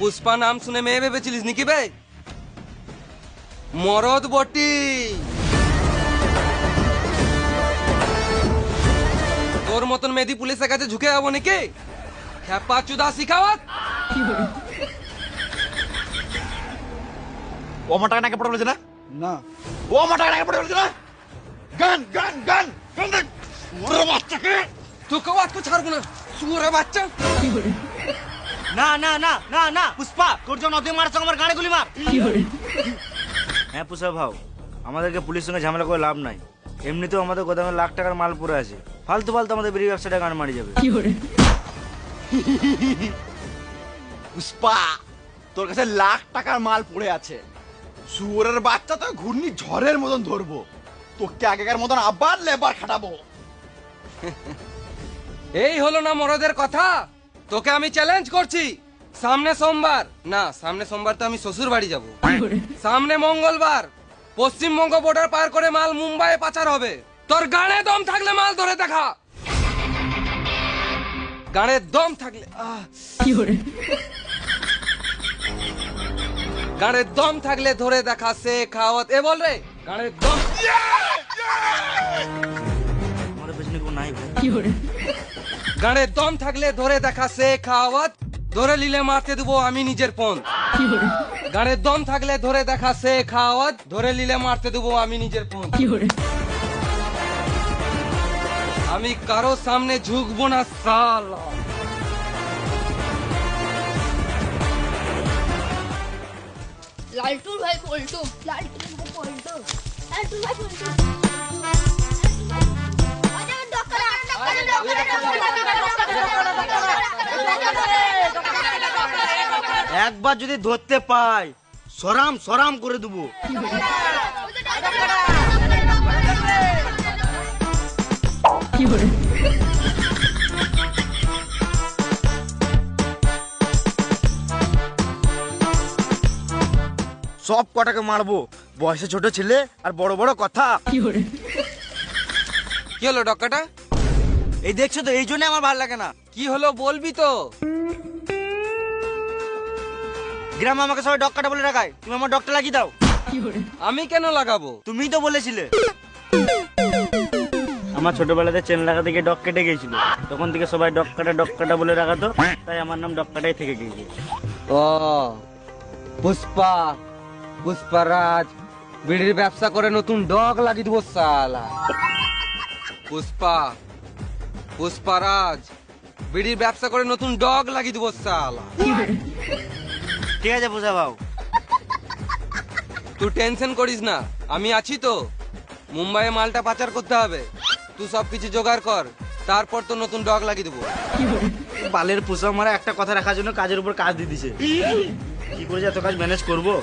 পুষ্পা নাম শুনে মেয়ে ভেবেছিলিস নাকি বে? মরদ বটি। তোর মতন মেয়েদি পুলিশের কাছে ঝুঁকে যাবো নাকি? খ্যাপা চুদা শিখাওয়াত। ও আমার টাকা নাকি পড়ে বলেছে না? না ও আমার টাকা নাকি পড়ে বলেছে না? গান গান গান গান দেখ ওরে বাচ্চাকে। তোকে আজকে ছাড়বো না শুয়োরে বাচ্চা। না না না না না পুষ্পা, তোর জন্য অধিক মারছ আমার গাড়ি গুলি মার। হ্যাঁ পুষ্পা ভাও, আমাদেরকে পুলিশের সঙ্গে ঝামেলা করে লাভ নাই। এমনিতেও আমাদের গোদামে লাখ টাকার মাল পড়ে আছে, ফালতু ফালতু আমাদের বিড়ি ব্যবসাটা গান মারি যাবে। পুষ্পা, তোর কাছে লাখ টাকার মাল পড়ে আছে, শুয়োরের বাচ্চা তো ঘূর্ণি ঝড়ের মতন ধরবো, তোকে আগেকার মতন আবার লেবার খাটাবো। এই হলো না মরদের কথা। তোকে আমি চ্যালেঞ্জ করছি, সামনে সোমবার না, সামনে সোমবার তো আমি শ্বশুর বাড়ি যাবো, সামনে মঙ্গলবার পশ্চিমবঙ্গ বর্ডার পার করে মাল মুম্বাইয়ে পাচার হবে। তোর গানে দম থাকলে মাল ধরে দেখা, গানে দম থাকলে গানের দম থাকলে ধরে দেখা সে খাওয়াত। এ বল রে, গানের দম। আমাদের পেছনে কেউ নাই ভাই। গানের দম থাকলে ধরে দেখা সে খাওয়াত, ধরে নিলে মারতে দেবো আমি নিজের পণ। গানের দম থাকলে ধরে দেখা সে খাওয়াত, ধরে নিলে মারতে দেবো আমি নিজের পণ। আমি কারো সামনে ঝুঁকবো না সালা। লালটুর ভাই পল্টু, লালটুর ভাই পল্টু, লালটুর ভাই পল্টু। একবার যদি ধরতে পাই সরাম সরাম করে দেবো। সব কটাকে মারবো, বয়সে ছোট ছেলে আর বড় বড় কথা। কি হলো ডক্কাটা? এই দেখছো তো, এই জন্য আমার ভালো লাগে না। কি হলো বলবি তো? গ্রামে আমাকে সবাই ডক্কাটা বলে রাখায়, তুমি আমার ডক্টর লাগিয়ে দাও। আমি কেন লাগাবো? তুমিই তো বলেছিলে। আমার ছোটবেলাতে চেন লাগাতে গিয়ে ডক কেটে গিয়েছিল, তখন থেকে সবাই ডক্কাটা বলে রাখাতো, তাই আমার নাম ডক্কাটাই থেকে গিয়েছে। ও পুষ্পা, পুষ্পারাজ বিড়ির ব্যবসা করে নতুন ডগ লাগিয়ে দেবো সালা। পুষ্পা, পুষ্পারাজ বিড়ির ব্যবসা করে নতুন ডগ লাগিয়ে দেবো সালা। ঠিক আছে বুঝা ভাও। তুই টেনশন করিস না, আমি আছি তো। মুম্বাইয়ে মালটা পাচার করতে হবে, তুই সবকিছু জোগাড় কর, তারপর তো নতুন ডগ লাগিয়ে দেবো। বালের পোষা মারা একটা কথা রাখার জন্য কাজের উপর কাজ দিয়ে দিছে। কি করে এত কাজ ম্যানেজ করবো?